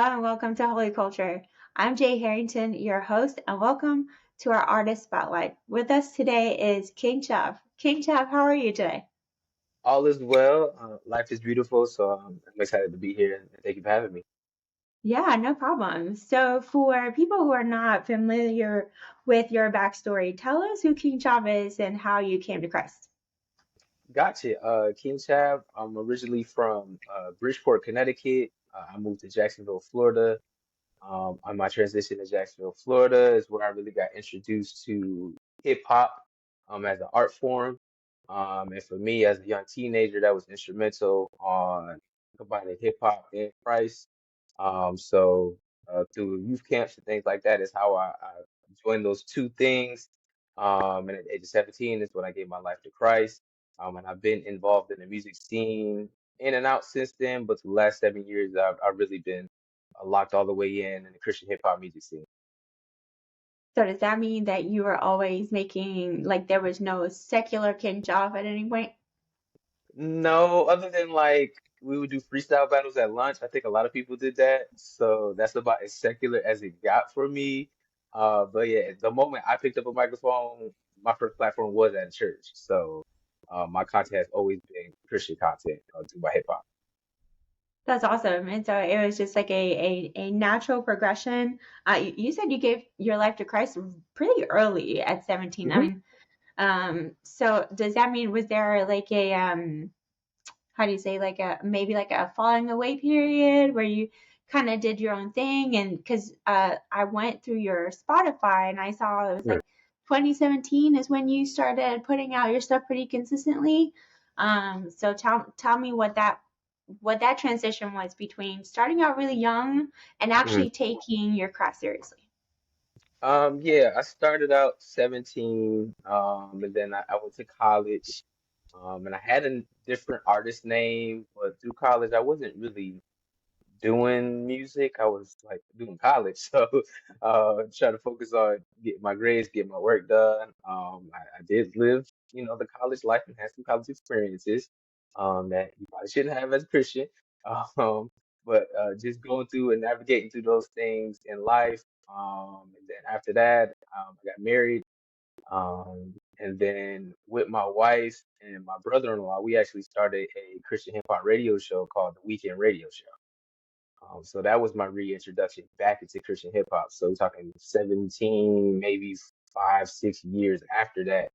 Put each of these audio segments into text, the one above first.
and welcome to Holy Culture. I'm Jay Harrington, your host, and welcome to our Artist Spotlight. With us today is King Chav. King Chav, how are you today? All is well. Life is beautiful, so I'm excited to be here and thank you for having me. Yeah, no problem. So, for people who are not familiar with your backstory, tell us who King Chav is and how you came to Christ. Gotcha. King Chav. I'm originally from Bridgeport, Connecticut. I moved to Jacksonville, Florida. On my transition to Jacksonville, Florida, is where I really got introduced to hip hop as an art form. And for me, as a young teenager, that was instrumental on combining hip hop and Christ. Through youth camps and things like that is how I joined those two things. And at the age of 17 is when I gave my life to Christ. And I've been involved in the music scene in and out since then. But the last 7 years, I've really been locked all the way in the Christian hip hop music scene. So, does that mean that you were always making, like, there was no secular King Chav at any point? No, other than like we would do freestyle battles at lunch. I think a lot of people did that. So that's about as secular as it got for me. But yeah, the moment I picked up a microphone, my first platform was at church. So my content has always been Christian content through my hip hop. That's awesome. And so it was just like a natural progression. You said you gave your life to Christ pretty early at 17. I Hmm. mean, so does that mean was there like a how do you say, like a maybe like a falling away period where you kind of did your own thing? And because I went through your Spotify and I saw it was Yeah. like 2017 is when you started putting out your stuff pretty consistently. So tell me what that transition was between starting out really young and actually taking your craft seriously. Yeah, I started out 17, and then I went to college, and I had a different artist name, but through college I wasn't really doing music. I was like doing college, so trying to focus on get my grades, get my work done. I did live, the college life and had some college experiences that you probably shouldn't have as a Christian. Um, but just going through and navigating through those things in life. And then after that, I got married. And then with my wife and my brother-in-law, we actually started a Christian hip hop radio show called the Weekend Radio Show. So that was my reintroduction back into Christian hip hop. So we're talking 17, maybe 5, 6 years after that.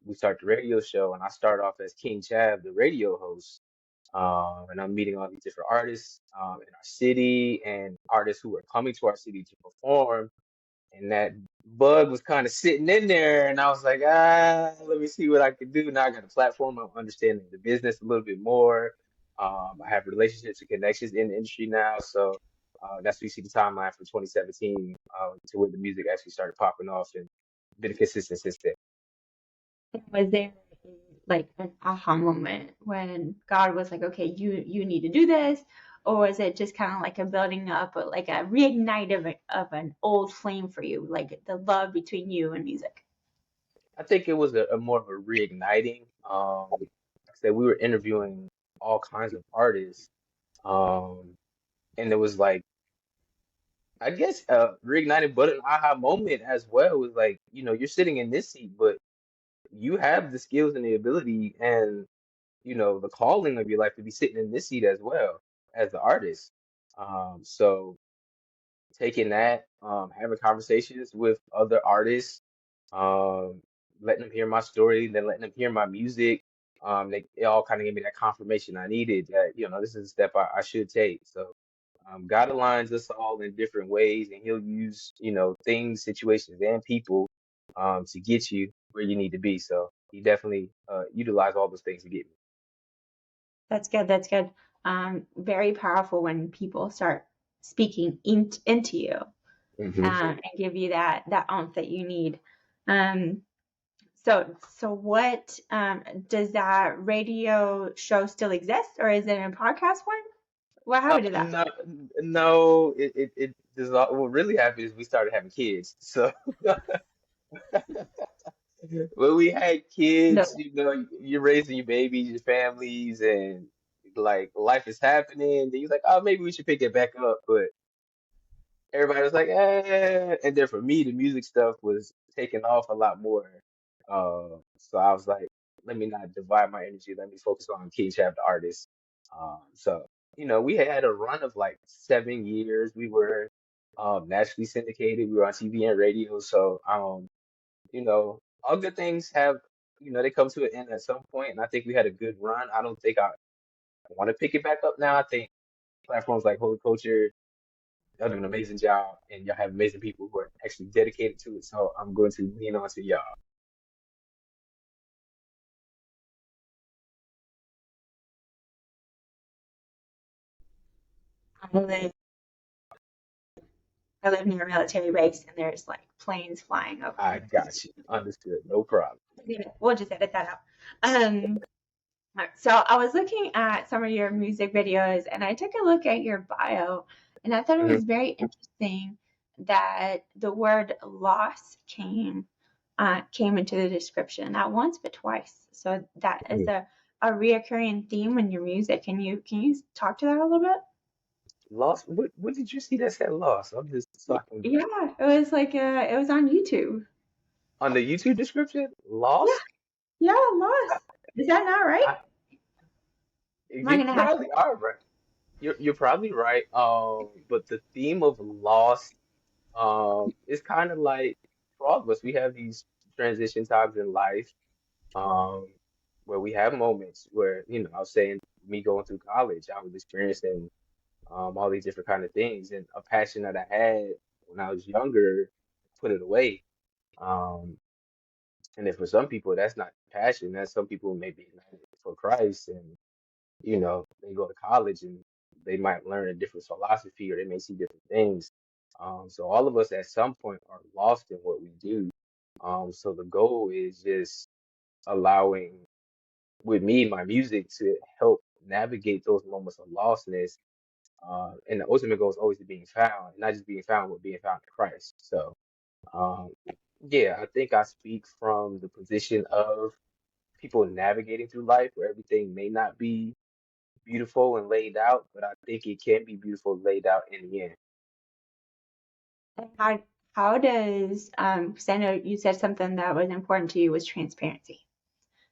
We started the radio show, and I started off as King Chav, the radio host. And I'm meeting all these different artists in our city and artists who were coming to our city to perform. And that bug was kind of sitting in there, and I was like, let me see what I can do. Now I got a platform. I'm understanding the business a little bit more. I have relationships and connections in the industry now, so that's what you see the timeline from 2017 to where the music actually started popping off and been consistent since then. Was there like an aha moment when God was like, okay, you need to do this, or was it just kind of like a building up, or like a reignite of an old flame for you, like the love between you and music? I think it was a more of a reigniting. Like I said, we were interviewing all kinds of artists, um, and it was like I guess reignited, but an aha moment as well was like, you're sitting in this seat, but you have the skills and the ability and, the calling of your life to be sitting in this seat as well as the artist. So taking that, having conversations with other artists, um, letting them hear my story, then letting them hear my music. It all kind of gave me that confirmation I needed that, this is a step I should take. So God aligns us all in different ways, and He'll use, things, situations, and people to get you where you need to be. So He definitely utilized all those things to get me. That's good. That's good. Very powerful when people start speaking into you, Hmm. and give you that oomph that you need. Um, so what does that radio show still exist, or is it in podcast form? What happened to that? No, no, it what really happened is we started having kids. So when we had kids, No. you're raising your babies, your families, and like life is happening. Then he's like, oh, maybe we should pick it back up. But everybody was like, eh. And then for me, the music stuff was taking off a lot more. So I was like, let me not divide my energy. Let me focus on King Chav, the artist. So we had a run of like 7 years. We were nationally syndicated. We were on TV and radio. So all good things have they come to an end at some point. And I think we had a good run. I don't think I want to pick it back up now. I think platforms like Holy Culture, y'all do an amazing job, and y'all have amazing people who are actually dedicated to it. So I'm going to lean on to y'all. I live, I live near a military base, and there's like planes flying I over. got you. Understood. No problem. We'll just edit that out. Um, so I was looking at some of your music videos, and I took a look at your bio, and I thought it Hmm. was very interesting that the word loss came into the description, not once but twice. So that is a reoccurring theme in your music. Can you talk to that a little bit? Lost. What did you see that said lost? I'm just talking Yeah, it was like it was on YouTube. on the YouTube description. Yeah, Lost. yeah, loss. Is that not right? I, Am I you gonna have probably are right. You're probably right. But the theme of lost is kind of like for all of us. We have these transition times in life um, where we have moments where, I was saying me going through college, I was experiencing all these different kind of things, and a passion that I had when I was younger, put it away. Um, and then for some people, that's not passion. That's some people may be ignited for Christ, and they go to college and they might learn a different philosophy, or they may see different things. So all of us at some point are lost in what we do. So the goal is just allowing with me, my music to help navigate those moments of lostness. And the ultimate goal is always to being found, not just being found, but being found in Christ. So, um, yeah, I think I speak from the position of people navigating through life where everything may not be beautiful and laid out, but I think it can be beautiful laid out in the end. how how does 'cause I know you said something that was important to you was transparency.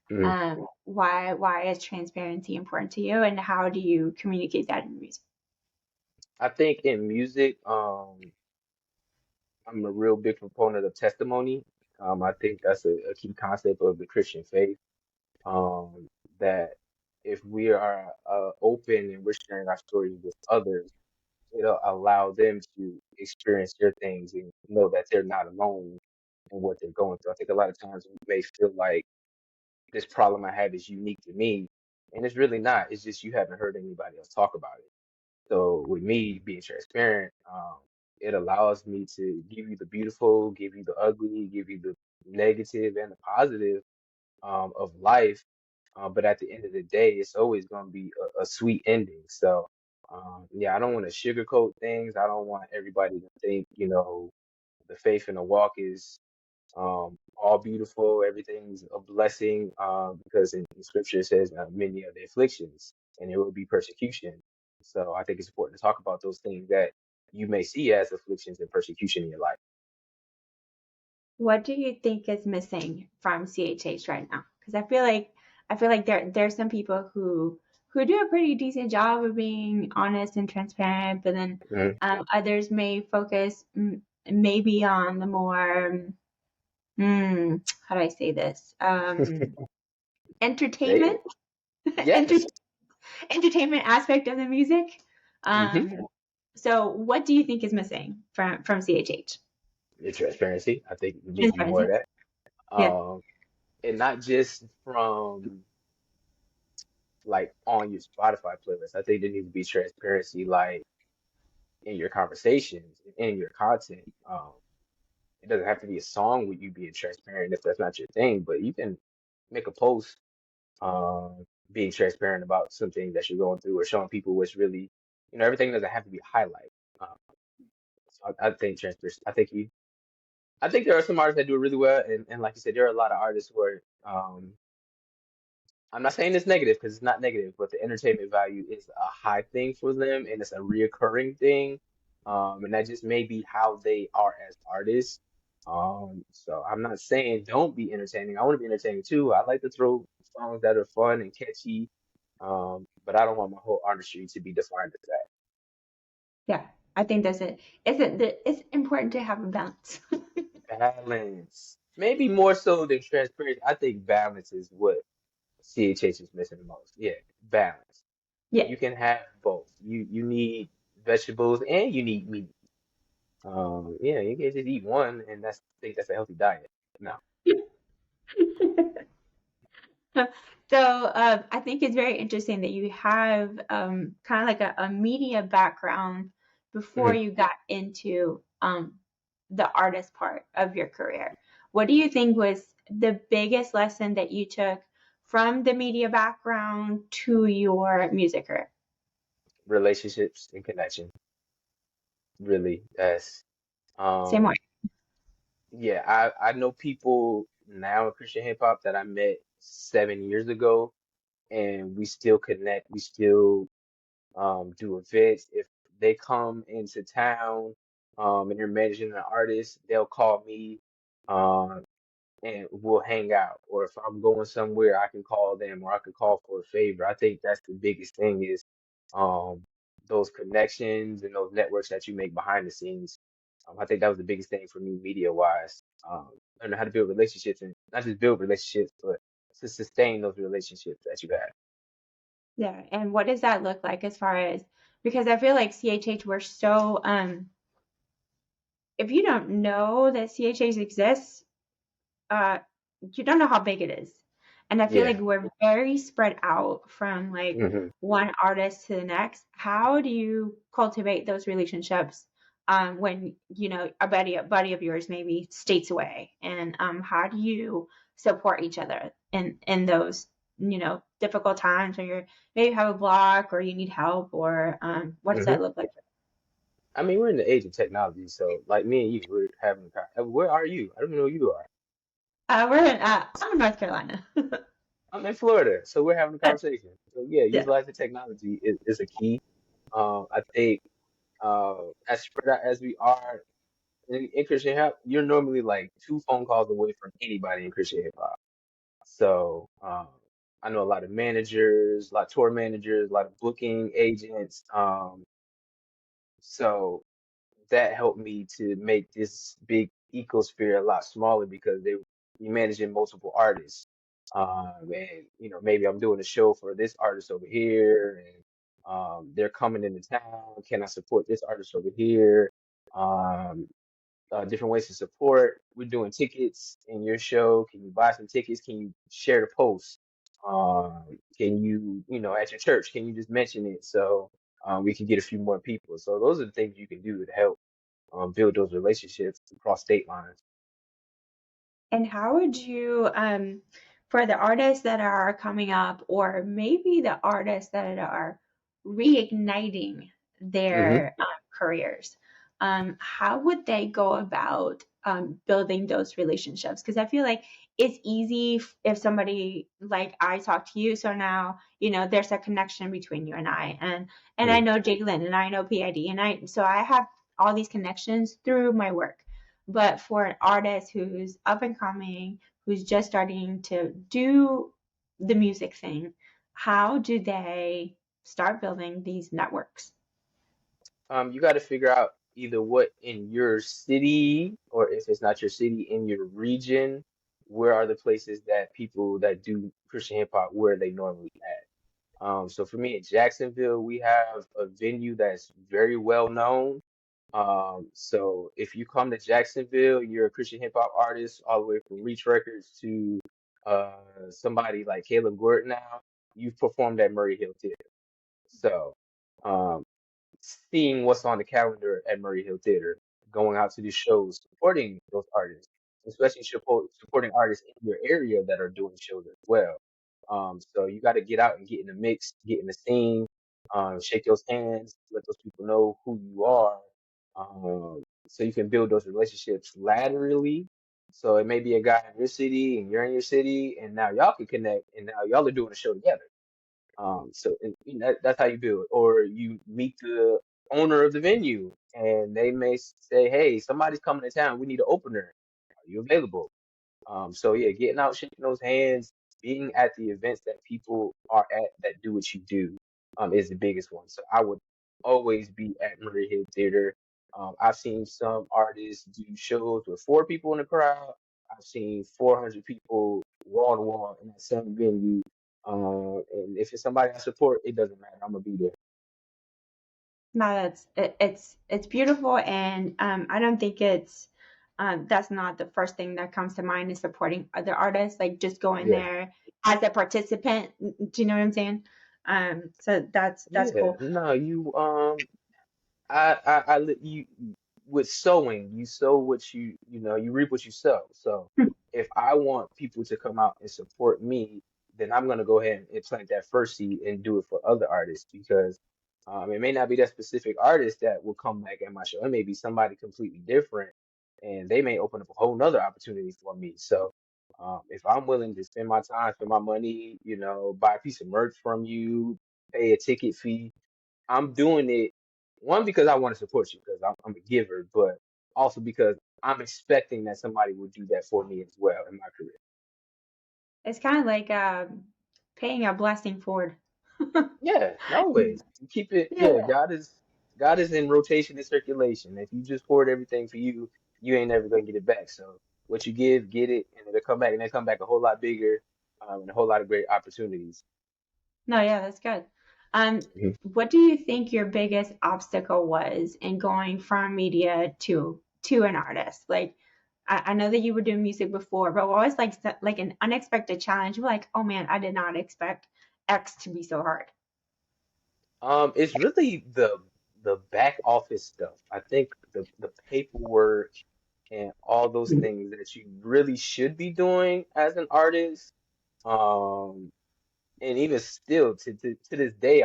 Mhm. Why is transparency important to you, and how do you communicate that in music? I think in music, I'm a real big proponent of testimony. I think that's a key concept of the Christian faith. um, that if we are open and we're sharing our stories with others, it'll allow them to experience their things and know that they're not alone in what they're going through. I think a lot of times we may feel like this problem I have is unique to me, and it's really not. It's just you haven't heard anybody else talk about it. So with me being transparent, it allows me to give you the beautiful, give you the ugly, give you the negative and the positive of life. But at the end of the day, it's always going to be a sweet ending. So, yeah, I don't want to sugarcoat things. I don't want everybody to think, the faith and the walk is all beautiful. Everything's a blessing because in scripture it says many are the afflictions and there will be persecution. So I think it's important to talk about those things that you may see as afflictions and persecution in your life. What do you think is missing from CHH right now? Because I feel like there's some people who do a pretty decent job of being honest and transparent, but then Mhm. others may focus maybe on the more how do I say this? Say Entertainment, it. enter, Yes. entertainment aspect of the music. Hmm. Um, so what do you think is missing from CHH? The transparency. I think it needs to be more of Transparency. that. Yeah. And not just from like on your Spotify playlist. I think there needs to be transparency like in your conversations, in your content. It doesn't have to be a song with you being transparent if that's not your thing, but you can make a post being transparent about something that you're going through or showing people what's really, everything doesn't have to be a highlight. Um, so I think transparency. I think there are some artists that do it really well, and like you said, there are a lot of artists who are I'm not saying it's negative because it's not negative, but the entertainment value is a high thing for them and it's a reoccurring thing. And that just may be how they are as artists. So I'm not saying don't be entertaining. I want to be entertaining too. I like to throw songs that are fun and catchy. But I don't want my whole artistry to be defined as Yeah, I think that's it. It's important to have a balance. that. Balance. Maybe more so than transparency. I think balance is what CHH is missing the most. Yeah, balance. Yeah. You can have both. You need vegetables and you need meat. Yeah, you can't just eat one and think that's a healthy diet. No. So I think it's very interesting that you have kind of like a media background before hmm you got into the artist part of your career. What do you think was the biggest lesson that you took from the media background to your music career? Relationships and connection. Really, that's Same um way. yeah, I know people now in Christian hip hop that I met 7 years ago and we still connect, we still do events. If they come into town and they're managing an artist, they'll call me. Um and we'll hang out. Or if I'm going somewhere, I can call them or I can call for a favor. I think that's the biggest thing is um, those connections and those networks that you make behind the scenes. I think that was the biggest thing for me, media wise. Learning how to build relationships and not just build relationships, but to sustain those relationships that you have. Yeah. And what does that look like as far as, because I feel like CHH, we're so, if you don't know that CHH exists, uh, you don't know how big it is. And I feel Yeah. like we're very spread out from like hmm one artist to the next. How do you cultivate those relationships when you know a buddy of yours maybe states away, and how do you support each other in those difficult times when you're maybe have a block or you need help or what does hmm that look like? I mean, we're in the age of technology, so like me and you, we're having where are you? I don't even know who you are. I'm in North Carolina. I'm in Florida, so we're having a conversation. So yeah, Yeah. utilizing technology is a key. I think as spread out as we are in Christian hip, you're normally like 2 phone calls away from anybody in Christian hip hop. So I know a lot of managers, a lot of tour managers, a lot of booking agents. So that helped me to make this big ecosphere a lot smaller because they be managing multiple artists. And maybe I'm doing a show for this artist over here, and they're coming into town. Can I support this artist over here? Um, different ways to support. We're doing tickets in your show. Can you buy some tickets? Can you share the post? Can at your church, can you just mention it so we can get a few more people? So those are the things you can do to help build those relationships across state lines. And how would you, for the artists that are coming up, or maybe the artists that are reigniting hmm their careers, how would they go about building those relationships? Because I feel like it's easy if somebody like I talk to you, so now there's a connection between you and I, and I know Jalen and I know PID, and I have all these connections through my work. But for an artist who's up and coming, who's just starting to do the music thing, how do they start building these networks? You got to figure out either what in your city, or if it's not your city, in your region, where are the places that people that do Christian hip hop where they normally at. So for me in Jacksonville, we have a venue that's very well known. So if you come to Jacksonville, you're a Christian hip hop artist, all the way from Reach Records to somebody like Caleb Gordon now, you've performed at Murray Hill Theater. So um, seeing what's on the calendar at Murray Hill Theater, going out to these shows, supporting those artists, especially supporting artists in your area that are doing shows as well. So you got to get out and get in the mix, get in the scene, shake those hands, let those people know who you are, so you can build those relationships laterally. So it may be a guy in your city and you're in your city, and now y'all can connect, and now y'all are doing a show together. So and, that's how you build. Or you meet the owner of the venue, and they may say, "Hey, somebody's coming to town. We need an opener. Are you available?" So yeah, getting out, shaking those hands, being at the events that people are at that do what you do, is the biggest one. So I would always be at Murray Hill Theater. I've seen some artists do shows with 4 people in the crowd. I've seen 400 people wall to wall in that same venue. And if it's somebody I support, it doesn't matter. I'm gonna be there. No, it's beautiful, and I don't think it's that's not the first thing that comes to mind is supporting other artists, like just going Yeah, there as a participant. Do you know what I'm saying? So that's yeah. cool. No, you you with sowing, you sow what you reap what you sow. So if I want people to come out and support me, then I'm gonna go ahead and plant that first seed and do it for other artists because it may not be that specific artist that will come back at my show. It may be somebody completely different, and they may open up a whole nother opportunity for me. So if I'm willing to spend my time, spend my money, buy a piece of merch from you, pay a ticket fee, I'm doing it one because I want to support you because I'm a giver, but also because I'm expecting that somebody will do that for me as well in my career. It's kind of like paying a blessing forward. Yeah, always. You keep it. Yeah. Yeah, God is in rotation and circulation. If you just hoard everything for you, you ain't never gonna get it back. So what you give, get it, and it'll come back, and it'll come back a whole lot bigger, and a whole lot of great opportunities. No, yeah, that's good. Mhm. What do you think your biggest obstacle was in going from media to an artist? Like, I know that you were doing music before, but what was like an unexpected challenge? You're like, oh man, I did not expect X to be so hard. It's really the back office stuff. I think the paperwork and all those things that you really should be doing as an artist. Um, and even still to this day,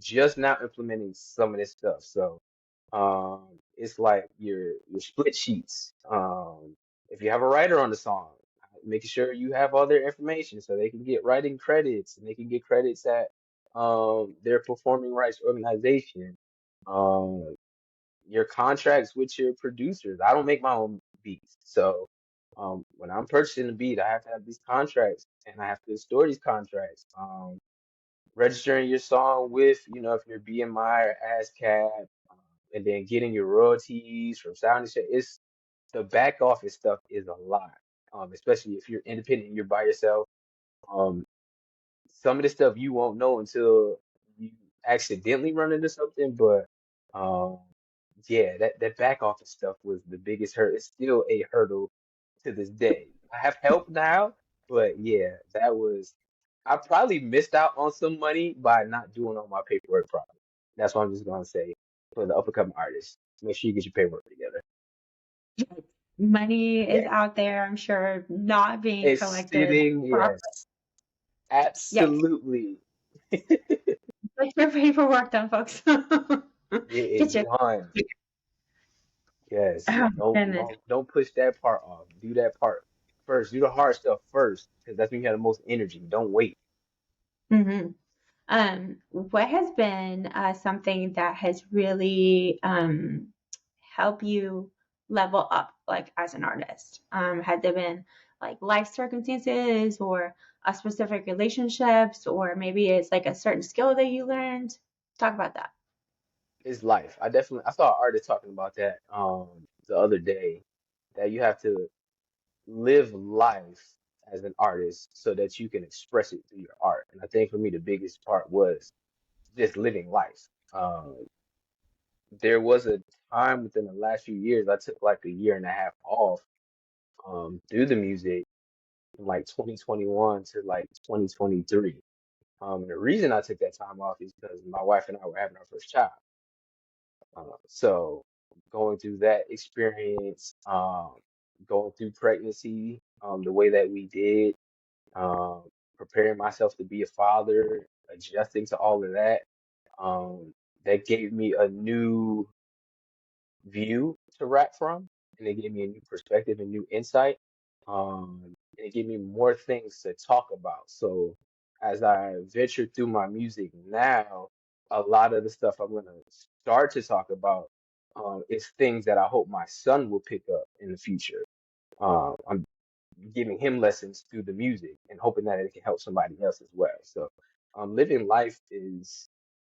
just now implementing some of this stuff. So, it's like your split sheets. If you have a writer on the song, making sure you have all their information so they can get writing credits and they can get credits at their performing rights organization. Um, your contracts with your producers. I don't make my own beats, so when I'm purchasing a beat, I have to have these contracts and I have to store these contracts. Registering your song with, if you're BMI or ASCAP, and then getting your royalties from sound and shit. It's the back office stuff is a lot, especially if you're independent and you're by yourself. Um, some of the stuff you won't know until you accidentally run into something, but um, yeah, that back office stuff was the biggest hurt. It's still a hurdle to this day. I have help now, but yeah, I probably missed out on some money by not doing all my paperwork properly. That's what I'm just gonna say for the upcoming artists. Make sure you get your paperwork together. Money is Yeah, out there, I'm sure, not being it's collected sitting. properly. Yes, Yeah, absolutely. get your paperwork done, folks. Get Get it your done. Yes. oh Don't goodness. don't don't push that part off. Do that part first. Do the hard stuff first, because that's when you have the most energy. Don't wait. Hmm. What has been something that has really helped you level up, like as an artist? Had there been like life circumstances or a specific relationships, or maybe it's like a certain skill that you learned? Talk about that. It's life. I saw an artist talking about that the other day, that you have to live life as an artist so that you can express it through your art. And I think for me the biggest part was just living life. There was a time within the last few years I took like a year and a half off through the music from like 2021 to like 2023. And the reason I took that time off is because my wife and I were having our first child. So going through that experience, going through pregnancy, the way that we did, um, preparing myself to be a father, adjusting to all of that, um, that gave me a new view to rap from, and it gave me a new perspective and new insight. and it gave me more things to talk about. So as I venture through my music now, a lot of the stuff I'm gonna start to talk about is things that I hope my son will pick up in the future. I'm giving him lessons through the music and hoping that it can help somebody else as well. So, living life is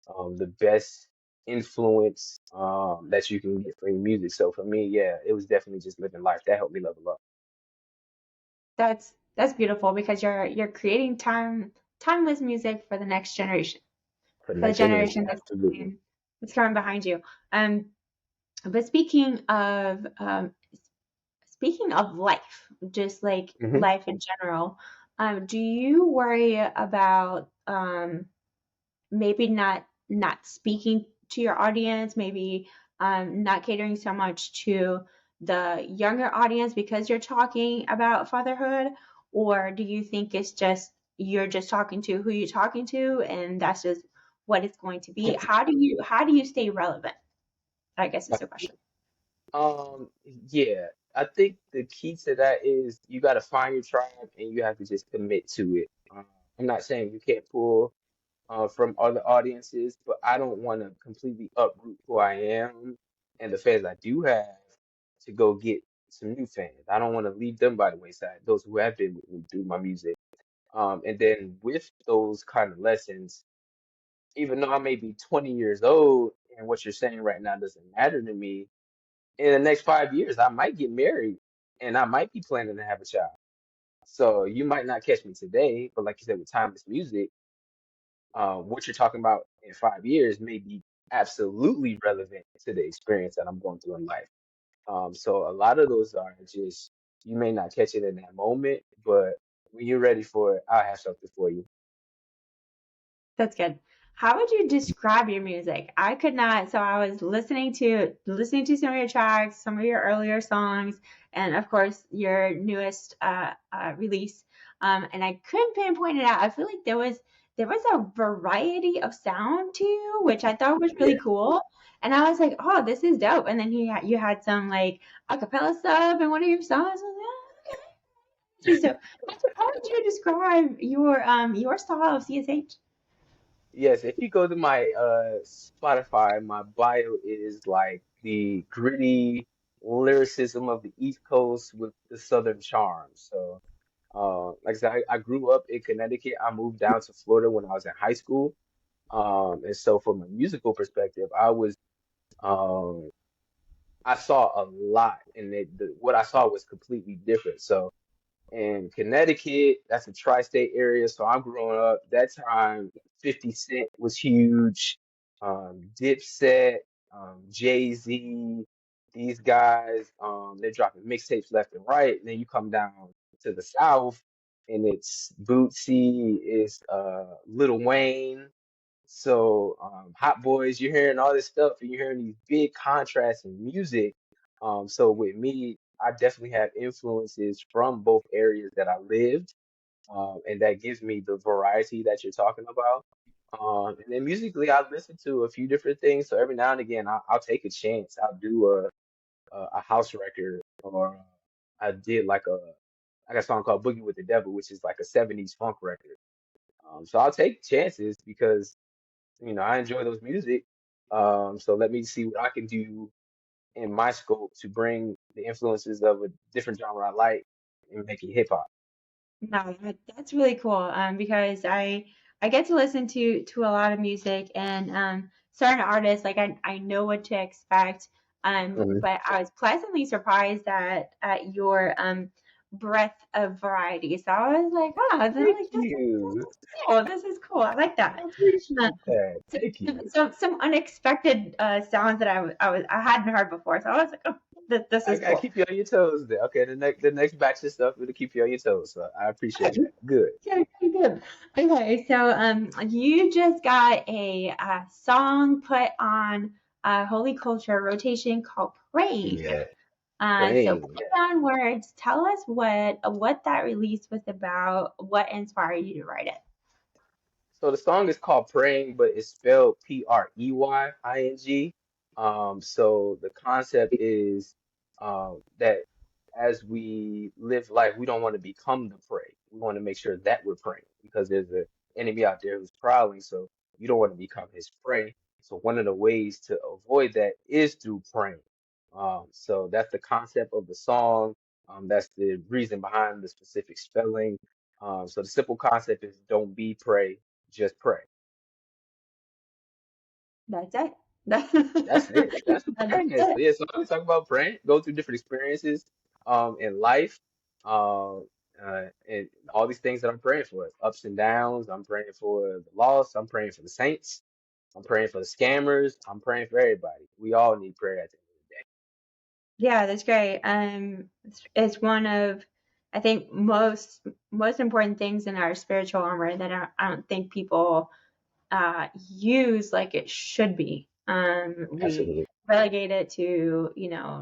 the best influence that you can get from your music. So for me, yeah, it was definitely just living life that helped me level up That's beautiful because you're creating timeless music for the next generation, for the for the next generation. generation Absolutely. that's coming behind you. Um, but speaking of life, just like Hmm. life in general, do you worry about maybe not speaking to your audience, maybe not catering so much to the younger audience because you're talking about fatherhood, or do you think it's just you're just talking to who you're talking to, and that's just what it's going to be? How do you stay relevant? I guess is the question. Um, yeah, I think the key to that is you got to find your tribe and you have to just commit to it. I'm not saying you can't pull from other audiences, but I don't want to completely uproot who I am and the fans I do have to go get some new fans. I don't want to leave them by the wayside, those who have been with me through my music. And then with those kind of lessons, even though I may be 20 years old and what you're saying right now doesn't matter to me, in the next 5 years, I might get married and I might be planning to have a child. So you might not catch me today, but like you said, with timeless music, what you're talking about in 5 years may be absolutely relevant to the experience that I'm going through in life. So a lot of those are just, you may not catch it in that moment, but when you're ready for it, I'll have something for you. That's good. How would you describe your music? I could not. So I was listening to some of your tracks, some of your earlier songs, and of course your newest release. And I couldn't pinpoint it out. I feel like there was a variety of sound to you, which I thought was really Yeah. cool. And I was like, oh, this is dope. And then you had some like acapella stuff in one of your songs. I was like, oh, okay. So how would you describe your style of CSH? Yes, if you go to my Spotify, my bio is like the gritty lyricism of the East Coast with the Southern charm. So, like I said, I grew up in Connecticut. I moved down to Florida when I was in high school. And so from a musical perspective, um, I saw a lot, and what I saw was completely different. So in Connecticut. That's a tri-state area. So I'm growing up. That time, 50 Cent was huge. Dipset, Jay-Z, these guys, they're dropping mixtapes left and right. And then you come down to the South, and it's Bootsy, it's Lil Wayne. So Hot Boys, you're hearing all this stuff, and you're hearing these big contrasts in music. So with me, I definitely have influences from both areas that I lived, and that gives me the variety that you're talking about. And then musically, I listen to a few different things. So every now and again, I'll take a chance. I'll do a house record, or I did like a song called Boogie with the Devil, which is like a '70s funk record. So I'll take chances because I enjoy those music. So let me see what I can do in my scope to bring the influences of a different genre I like and make it hip hop. No, that's really cool. Because I get to listen to a lot of music and certain artists like I know what to expect. Mhm. But I was pleasantly surprised at your breadth of variety. So I was like, oh, Thank like this you. is cool. This is cool. I like that. I Um, appreciate that. so, Thank you. some unexpected sounds that I hadn't heard before. So I was like, oh, this I is gotta cool. keep you on your toes there. Okay, the next batch of stuff will keep you on your toes. So I appreciate that. Good. Yeah, pretty good. Okay, so you just got a, song put on Holy Culture rotation called "Praying." Yeah. So Praying. play on words. Tell us what that release was about. What inspired you to write it? So the song is called Praying, but it's spelled Preying. So the concept is that as we live life, we don't want to become the prey. We want to make sure that we're praying because there's an enemy out there who's prowling. So you don't want to become his prey. So one of the ways to avoid that is through praying. So that's the concept of the song. That's the reason behind the specific spelling. So the simple concept is don't be prey, just pray. That's it. That's it. That's what That's praying is. it. Yeah, so we talk about praying, go through different experiences in life, and all these things that I'm praying for, ups and downs. I'm praying for the lost. I'm praying for the saints. I'm praying for the scammers. I'm praying for everybody. We all need prayer at the end of the Yeah, that's great. It's one of, I think, most important things in our spiritual armor that I don't think people use like it should be. day. We Absolutely. relegate it to,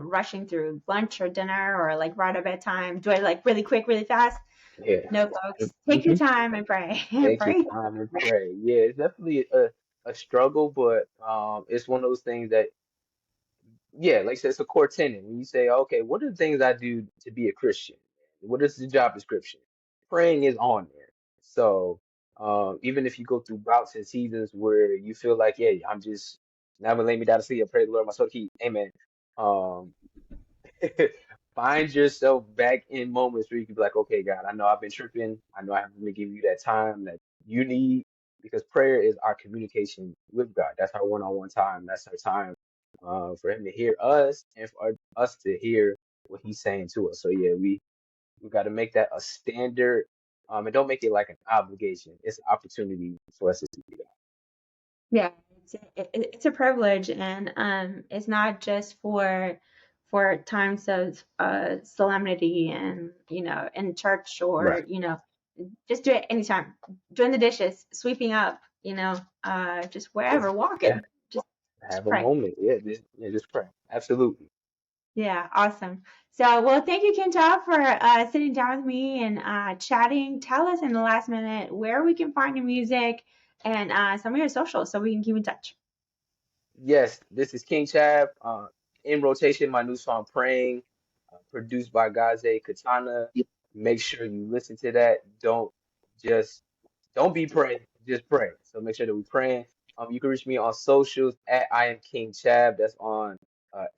rushing through lunch or dinner or like right at bedtime. Do it like really quick, really fast. Yeah. No, folks, take your Hmm. time and pray. Take your Pray. time and pray. Yeah, it's definitely a struggle, but it's one of those things that yeah, like I said, it's a core tenet. When you say, okay, what are the things I do to be a Christian? What is the job description? Praying is on there. So even if you go through bouts and seasons where you feel like, yeah, I'm just now gonna lay me down to sleep, I pray the Lord my soul to keep. Amen. Um, find yourself back in moments where you can be like, okay, God, I know I've been tripping. I know I have to give you that time that you need because prayer is our communication with God. That's our one-on-one time. That's our time for Him to hear us and for us to hear what He's saying to us. So yeah, we got to make that a standard, and don't make it like an obligation. It's an opportunity for us to see that. Yeah, it's a privilege, and it's not just for times of solemnity and in church or Right. just do it anytime. Doing the dishes, sweeping up, just wherever, Yeah. walking, just Have a pray. moment. Yeah, just pray. Absolutely. Yeah, awesome. So, well, thank you, King Chav, for sitting down with me and chatting. Tell us in the last minute where we can find your music and some of your socials so we can keep in touch. Yes, this is King Chav. In rotation, my new song "Praying," produced by Gaze Katana. Make sure you listen to that. Just don't be praying, just pray. So make sure that we're praying. You can reach me on socials at I am King Chav. That's on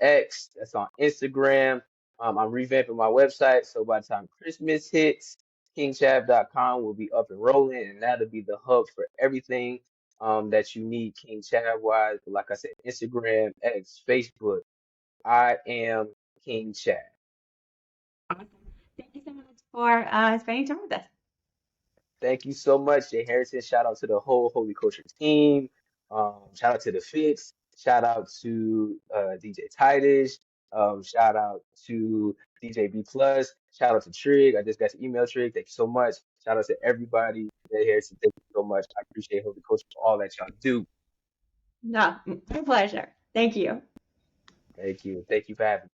X. That's on Instagram. I'm revamping my website, so by the time Christmas hits, kingchav.com will be up and rolling, and that'll be the hub for everything that you need King Chav wise. But like I said, Instagram, X, Facebook, I am King Chav. Awesome. Thank you so much for spending time with us. Thank you so much, Jay Harrington. Shout out to the whole Holy Culture team. Shout out to the Fix. Shout out to DJ Titus. Shout out to DJ B Plus. Shout out to Trig. I just got your email, Trig. Thank you so much. Shout out to everybody. Jay Harrison, thank you so much. I appreciate Holy Culture for all that y'all do. No, my pleasure. Thank you. Thank you. Thank you for having me.